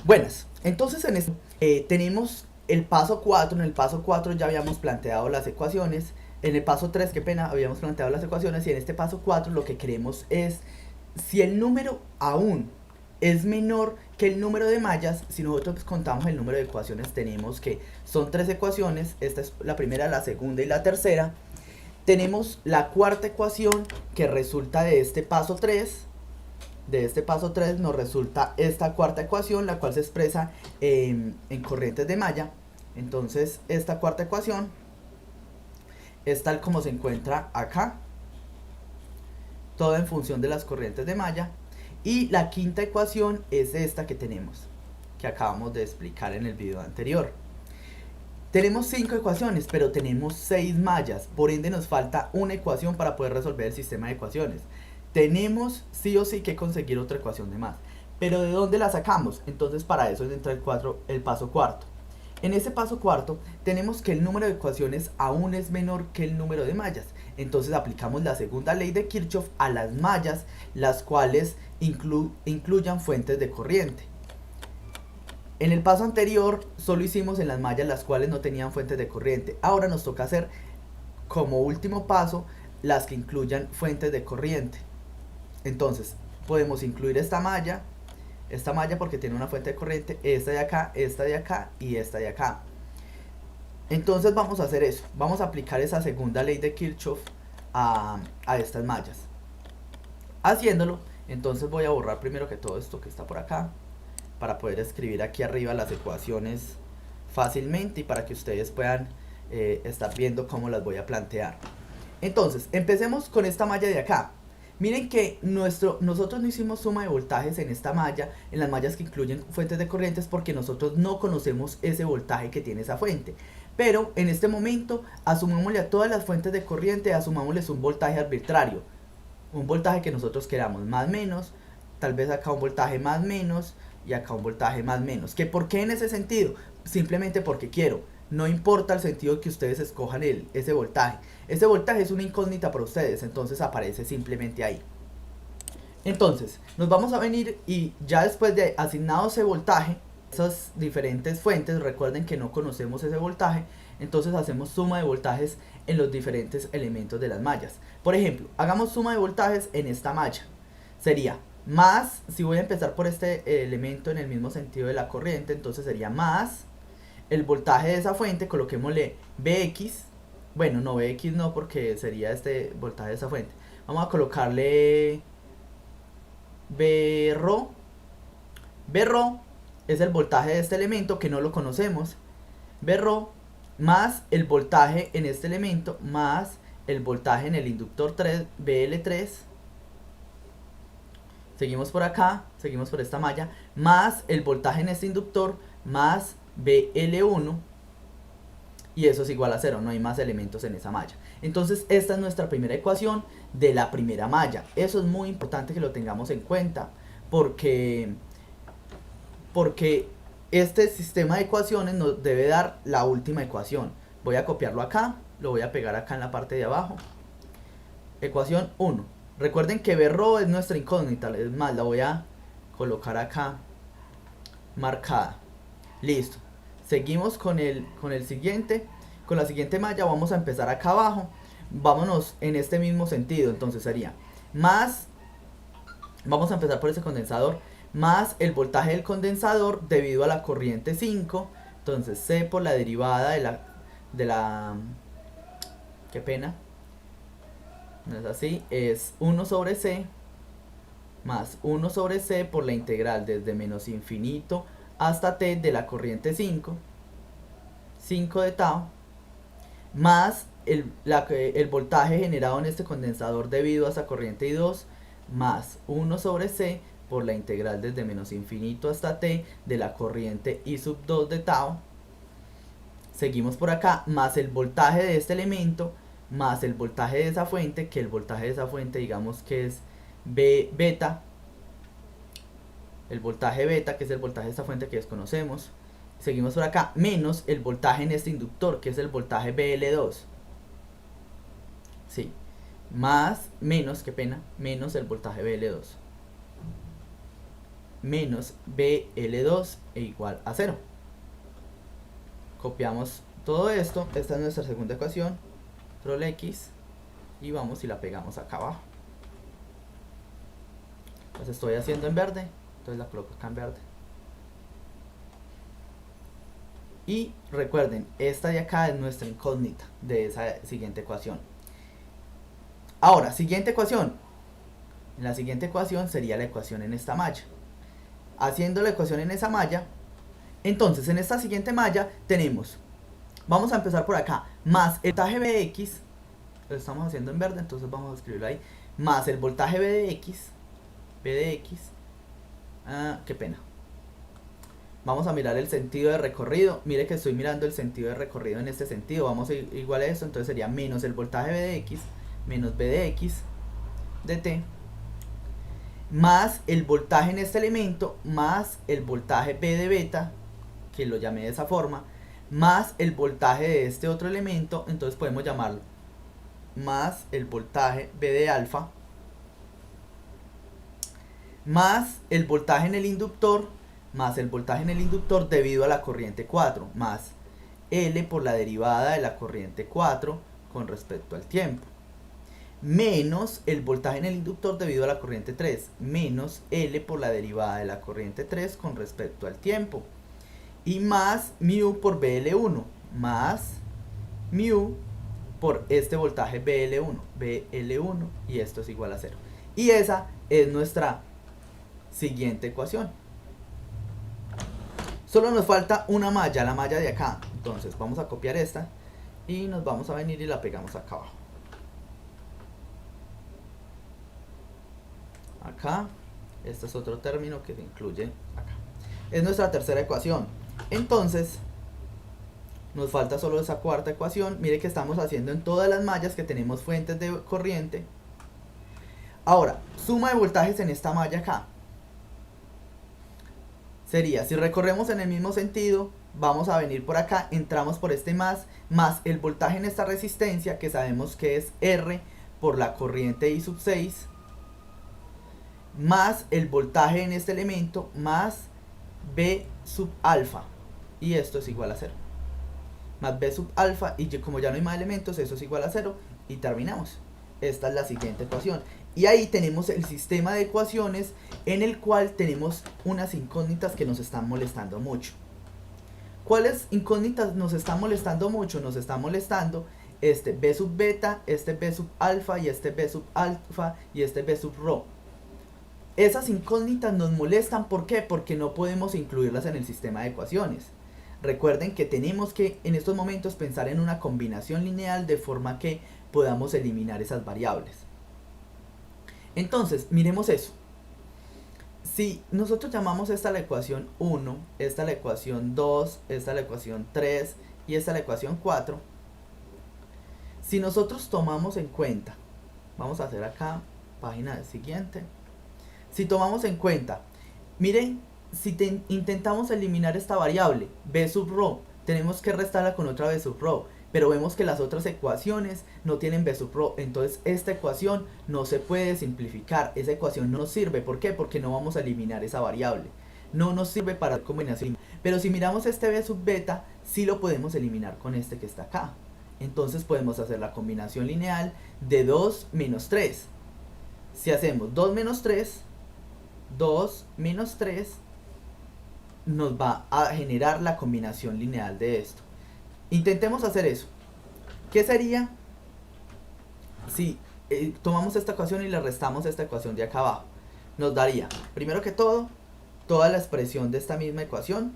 Buenas, entonces tenemos el paso 4. En el paso 4 ya habíamos planteado las ecuaciones. En el paso 3, qué pena, habíamos planteado las ecuaciones. Y en este paso 4 lo que queremos es, si el número aún es menor que el número de mallas, si nosotros contamos el número de ecuaciones, tenemos que son 3 ecuaciones. Esta es la primera, la segunda y la tercera. Tenemos la cuarta ecuación que resulta de este paso 3. De este paso 3 nos resulta esta cuarta ecuación, la cual se expresa en corrientes de malla. Entonces esta cuarta ecuación es tal como se encuentra acá, todo en función de las corrientes de malla. Y la quinta ecuación es esta que tenemos, que acabamos de explicar en el video anterior. Tenemos 5 ecuaciones, pero tenemos 6 mallas, por ende nos falta una ecuación para poder resolver el sistema de ecuaciones. Tenemos sí o sí que conseguir otra ecuación de más. Pero ¿de dónde la sacamos? Entonces para eso entra el paso cuarto. En ese paso cuarto tenemos que el número de ecuaciones aún es menor que el número de mallas. Entonces aplicamos la segunda ley de Kirchhoff a las mallas, las cuales incluyan fuentes de corriente. En el paso anterior solo hicimos en las mallas las cuales no tenían fuentes de corriente. Ahora nos toca hacer como último paso las que incluyan fuentes de corriente. Entonces podemos incluir esta malla porque tiene una fuente de corriente, esta de acá y esta de acá. Entonces vamos a hacer eso, vamos a aplicar esa segunda ley de Kirchhoff a estas mallas. Haciéndolo, entonces voy a borrar primero que todo esto que está por acá, para poder escribir aquí arriba las ecuaciones fácilmente y para que ustedes puedan estar viendo cómo las voy a plantear. Entonces, empecemos con esta malla de acá. Miren que nosotros no hicimos suma de voltajes en esta malla, en las mallas que incluyen fuentes de corrientes, porque nosotros no conocemos ese voltaje que tiene esa fuente. Pero en este momento, asumámosle a todas las fuentes de corriente, asumámosles un voltaje arbitrario. Un voltaje que nosotros queramos, más menos, tal vez acá un voltaje más menos, y acá un voltaje más menos. ¿Que por qué en ese sentido? Simplemente porque quiero. No importa el sentido que ustedes escojan ese voltaje. Ese voltaje es una incógnita para ustedes, entonces aparece simplemente ahí. Entonces, nos vamos a venir y ya después de asignado ese voltaje, esas diferentes fuentes, recuerden que no conocemos ese voltaje, entonces hacemos suma de voltajes en los diferentes elementos de las mallas. Por ejemplo, hagamos suma de voltajes en esta malla. Sería más, si voy a empezar por este elemento en el mismo sentido de la corriente, entonces sería más el voltaje de esa fuente, coloquémosle Bx, bueno, no, Bx no, porque sería este voltaje de esa fuente. Vamos a colocarle Brho. Brho es el voltaje de este elemento que no lo conocemos. Brho más el voltaje en este elemento más el voltaje en el inductor 3, BL3. Seguimos por acá, seguimos por esta malla, más el voltaje en este inductor, más BL1, y eso es igual a 0, no hay más elementos en esa malla. Entonces esta es nuestra primera ecuación de la primera malla. Eso es muy importante que lo tengamos en cuenta, porque este sistema de ecuaciones nos debe dar la última ecuación. Voy a copiarlo acá, lo voy a pegar acá en la parte de abajo. Ecuación 1. Recuerden que Brho es nuestra incógnita, es más, la voy a colocar acá marcada. Listo. Seguimos con el siguiente. Con la siguiente malla vamos a empezar acá abajo. Vámonos en este mismo sentido. Entonces sería más, vamos a empezar por ese condensador, más el voltaje del condensador debido a la corriente 5. Entonces C por la derivada de la qué pena, no es así, es 1 sobre C más 1 sobre C por la integral desde menos infinito hasta t de la corriente 5 de tau, más el voltaje generado en este condensador debido a esa corriente I2, más 1 sobre C por la integral desde menos infinito hasta t de la corriente I sub 2 de tau. Seguimos por acá, más el voltaje de este elemento, más el voltaje de esa fuente, que el voltaje de esa fuente digamos que es B beta, el voltaje beta, que es el voltaje de esta fuente que desconocemos. Seguimos por acá, menos el voltaje en este inductor, que es el voltaje BL2. Sí, más, menos, qué pena, menos el voltaje BL2. menos BL2 e igual a 0. Copiamos todo esto, esta es nuestra segunda ecuación, control X, y vamos y la pegamos acá abajo. Las estoy haciendo en verde, entonces la coloco acá en verde. Y recuerden, esta de acá es nuestra incógnita de esa siguiente ecuación. Ahora, siguiente ecuación. La siguiente ecuación sería la ecuación en esta malla. Haciendo la ecuación en esa malla, entonces en esta siguiente malla tenemos, vamos a empezar por acá, más el voltaje V de X, lo estamos haciendo en verde, entonces vamos a escribirlo ahí, más el voltaje V de X, qué pena. Vamos a mirar el sentido de recorrido. Mire que estoy mirando el sentido de recorrido en este sentido. Vamos a ir igual a esto. Entonces sería menos el voltaje V de X, menos V de X de T, más el voltaje en este elemento, más el voltaje V de beta, que lo llamé de esa forma, más el voltaje de este otro elemento. Entonces podemos llamarlo más el voltaje V de alfa, más el voltaje en el inductor, más el voltaje en el inductor debido a la corriente 4, más L por la derivada de la corriente 4 con respecto al tiempo, menos el voltaje en el inductor debido a la corriente 3, menos L por la derivada de la corriente 3 con respecto al tiempo, y más mu por BL1, más mu por este voltaje BL1, y esto es igual a 0. Y esa es nuestra siguiente ecuación. Solo nos falta una malla, la malla de acá. Entonces vamos a copiar esta y nos vamos a venir y la pegamos acá abajo. Acá, este es otro término que se incluye acá. Es nuestra tercera ecuación. Entonces, nos falta solo esa cuarta ecuación. Mire que estamos haciendo en todas las mallas que tenemos fuentes de corriente. Ahora, suma de voltajes en esta malla acá. Sería, si recorremos en el mismo sentido, vamos a venir por acá, entramos por este más el voltaje en esta resistencia, que sabemos que es R por la corriente I sub 6, más el voltaje en este elemento, más B sub alfa, y esto es igual a 0. Más B sub alfa, y como ya no hay más elementos, eso es igual a 0, y terminamos. Esta es la siguiente ecuación. Y ahí tenemos el sistema de ecuaciones en el cual tenemos unas incógnitas que nos están molestando mucho. ¿Cuáles incógnitas nos están molestando mucho? Nos está molestando este B sub beta, este B sub alfa, y este B sub alfa, y este B sub rho. Esas incógnitas nos molestan, ¿por qué? Porque no podemos incluirlas en el sistema de ecuaciones. Recuerden que tenemos que en estos momentos pensar en una combinación lineal de forma que podamos eliminar esas variables. Entonces, miremos eso. Si nosotros llamamos esta la ecuación 1, esta la ecuación 2, esta la ecuación 3 y esta la ecuación 4, si nosotros tomamos en cuenta, vamos a hacer acá, página siguiente, si tomamos en cuenta, miren, si intentamos eliminar esta variable, B sub rho, tenemos que restarla con otra B sub rho, pero vemos que las otras ecuaciones no tienen B sub rho, entonces esta ecuación no se puede simplificar, esa ecuación no nos sirve, ¿por qué? Porque no vamos a eliminar esa variable, no nos sirve para combinación, pero si miramos este B sub beta, sí lo podemos eliminar con este que está acá, entonces podemos hacer la combinación lineal de 2 menos 3, si hacemos 2 menos 3, 2 menos 3, nos va a generar la combinación lineal de esto. Intentemos hacer eso. ¿Qué sería si tomamos esta ecuación y le restamos esta ecuación de acá abajo? Nos daría, primero que todo, toda la expresión de esta misma ecuación,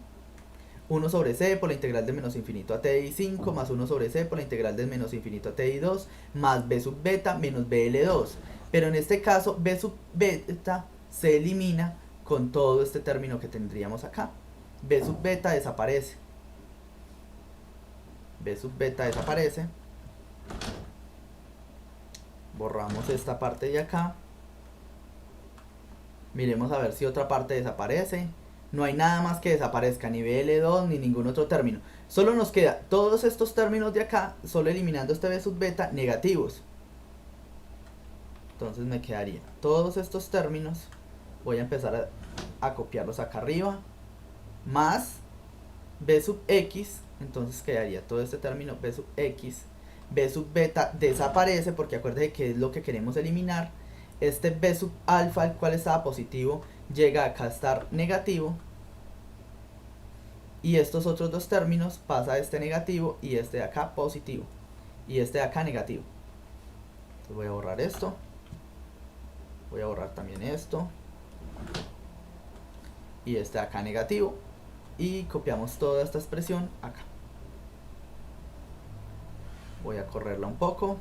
1 sobre c por la integral de menos infinito a t i 5 más 1 sobre c por la integral de menos infinito a t i 2 más b sub beta menos bl2. Pero en este caso b sub beta se elimina con todo este término que tendríamos acá. B sub beta desaparece. B sub beta desaparece. Borramos esta parte de acá. Miremos a ver si otra parte desaparece. No hay nada más que desaparezca, ni BL2 ni ningún otro término. Solo nos queda todos estos términos de acá, solo eliminando este B sub beta, negativos. Entonces me quedaría todos estos términos voy a empezar a copiarlos acá arriba, más b sub x, entonces quedaría todo este término b sub x, b sub beta desaparece porque acuérdense que es lo que queremos eliminar, este b sub alfa, el cual estaba positivo, llega acá a estar negativo, y estos otros dos términos pasa este negativo y este de acá positivo, y este de acá negativo. Entonces voy a borrar esto, voy a borrar también esto, y este de acá negativo, y copiamos toda esta expresión acá. Voy a correrla un poco,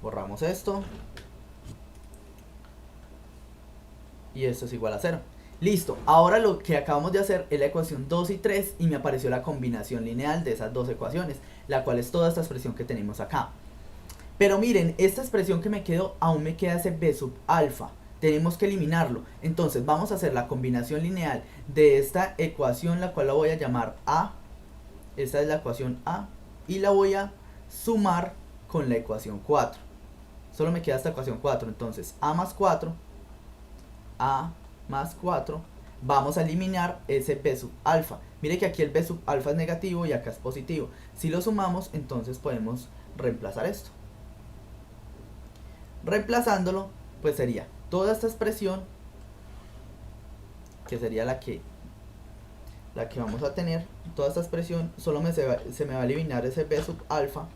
borramos esto, y esto es igual a 0. Listo, ahora lo que acabamos de hacer es la ecuación 2 y 3 y me apareció la combinación lineal de esas dos ecuaciones, la cual es toda esta expresión que tenemos acá. Pero miren, esta expresión que me quedó, aún me queda ese b sub alfa, tenemos que eliminarlo. Entonces vamos a hacer la combinación lineal de esta ecuación, la cual la voy a llamar a, esta es la ecuación a, y la voy a sumar con la ecuación 4. Solo me queda esta ecuación 4, entonces a más 4, a más 4, vamos a eliminar ese b sub alfa. Mire que aquí el b sub alfa es negativo y acá es positivo. Si lo sumamos, entonces podemos reemplazar esto. Reemplazándolo, pues sería toda esta expresión, que sería la que vamos a tener, toda esta expresión, solo se me va a eliminar ese b sub alfa,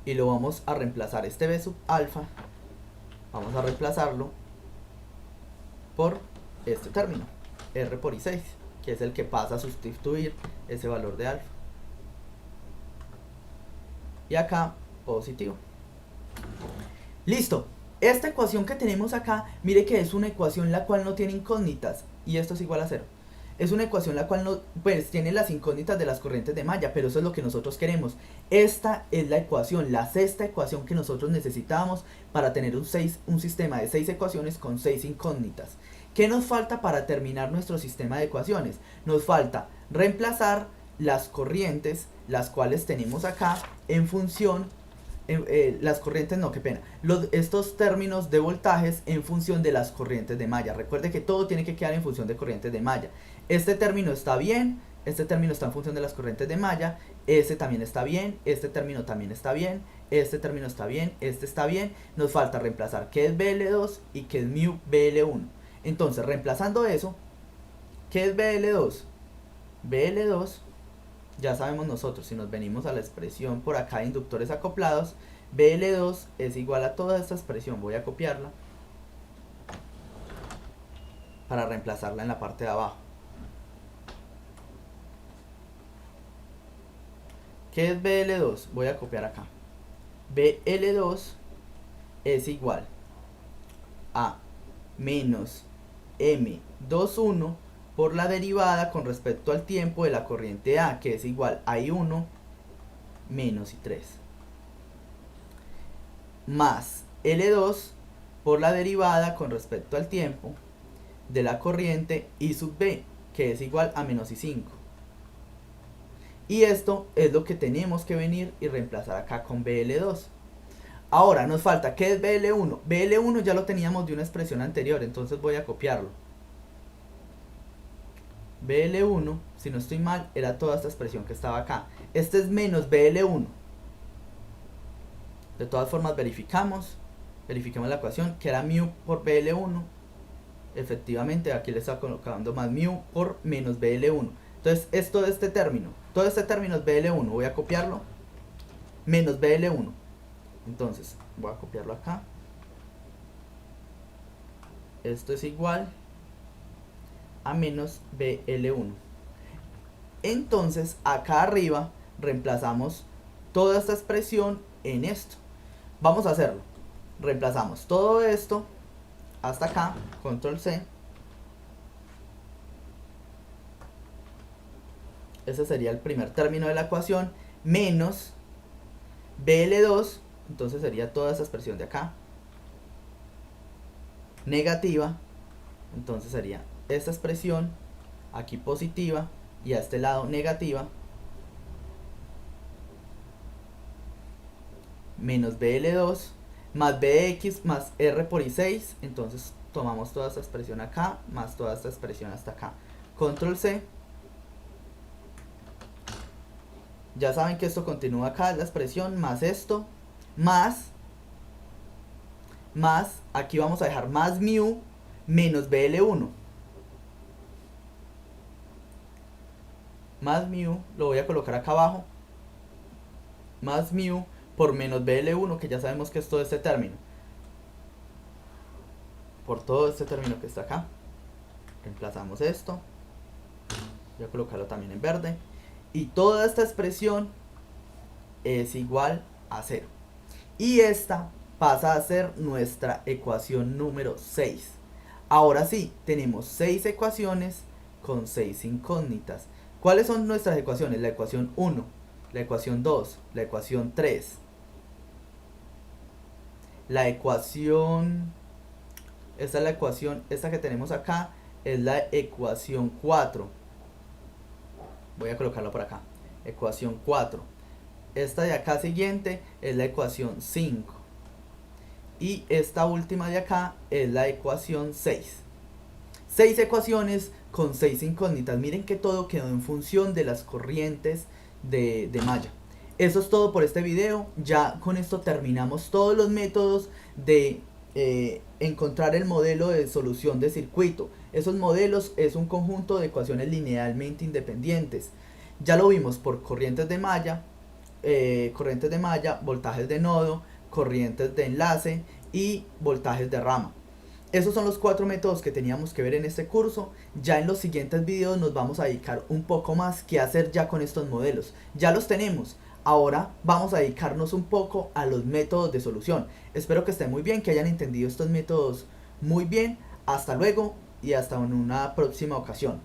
y lo vamos a reemplazar, este b sub alfa, vamos a reemplazarlo por este término, r por i6, que es el que pasa a sustituir ese valor de alfa. Y acá, positivo. Listo. Esta ecuación que tenemos acá, mire que es una ecuación la cual no tiene incógnitas, y esto es igual a 0. Es una ecuación la cual no, pues tiene las incógnitas de las corrientes de malla, pero eso es lo que nosotros queremos. Esta es la ecuación, la sexta ecuación que nosotros necesitábamos para tener un sistema de 6 ecuaciones con 6 incógnitas. ¿Qué nos falta para terminar nuestro sistema de ecuaciones? Nos falta reemplazar las corrientes, las cuales tenemos acá, en función las corrientes, no, qué pena, estos términos de voltajes en función de las corrientes de malla. Recuerde que todo tiene que quedar en función de corrientes de malla. Este término está bien, este término está en función de las corrientes de malla, este también está bien, este término también está bien, este término está bien, este está bien. Nos falta reemplazar qué es BL2 y qué es mu BL1. Entonces, reemplazando eso, ¿qué es BL2? BL2, ya sabemos nosotros, si nos venimos a la expresión por acá de inductores acoplados, BL2 es igual a toda esta expresión. Voy a copiarla para reemplazarla en la parte de abajo. ¿Qué es BL2? Voy a copiar acá. BL2 es igual a menos M21 por la derivada con respecto al tiempo de la corriente A, que es igual a I1 menos I3, más L2 por la derivada con respecto al tiempo de la corriente I sub B, que es igual a menos I5. Y esto es lo que tenemos que venir y reemplazar acá con BL2. Ahora nos falta, ¿qué es BL1? BL1 ya lo teníamos de una expresión anterior, entonces voy a copiarlo. BL1, si no estoy mal, era toda esta expresión que estaba acá. Este es menos BL1. De todas formas verificamos la ecuación, que era mu por BL1. Efectivamente, aquí le está colocando más mu por menos BL1. Entonces, todo este término es BL1. Voy a copiarlo. Menos BL1. Entonces, voy a copiarlo acá. Esto es igual a menos BL1. Entonces, acá arriba reemplazamos toda esta expresión en esto. Vamos a hacerlo. Reemplazamos todo esto hasta acá, control C. Ese sería el primer término de la ecuación, menos BL2, entonces sería toda esa expresión de acá, negativa, entonces sería esta expresión, aquí positiva, y a este lado negativa, menos BL2, más bx más r por i6. Entonces tomamos toda esta expresión acá, más toda esta expresión hasta acá. Control C. Ya saben que esto continúa acá, la expresión, más esto, más, aquí vamos a dejar más mu menos BL1. Más mu, lo voy a colocar acá abajo, más mu por menos BL1, que ya sabemos que es todo este término. Por todo este término que está acá. Reemplazamos esto. Voy a colocarlo también en verde. Y toda esta expresión es igual a 0. Y esta pasa a ser nuestra ecuación número 6. Ahora sí, tenemos 6 ecuaciones con 6 incógnitas. ¿Cuáles son nuestras ecuaciones? La ecuación 1, la ecuación 2, la ecuación 3, la ecuación... Esta es la ecuación, esta que tenemos acá es la ecuación 4. Voy a colocarlo por acá. Ecuación 4. Esta de acá siguiente es la ecuación 5. Y esta última de acá es la ecuación 6. 6 ecuaciones con 6 incógnitas. Miren que todo quedó en función de las corrientes de malla. Eso es todo por este video. Ya con esto terminamos todos los métodos de encontrar el modelo de solución de circuito. Esos modelos es un conjunto de ecuaciones linealmente independientes. Ya lo vimos por corrientes de malla, voltajes de nodo, corrientes de enlace y voltajes de rama. Esos son los 4 métodos que teníamos que ver en este curso. Ya en los siguientes videos nos vamos a dedicar un poco más qué hacer ya con estos modelos. Ya los tenemos. Ahora vamos a dedicarnos un poco a los métodos de solución. Espero que estén muy bien, que hayan entendido estos métodos muy bien. Hasta luego y hasta en una próxima ocasión.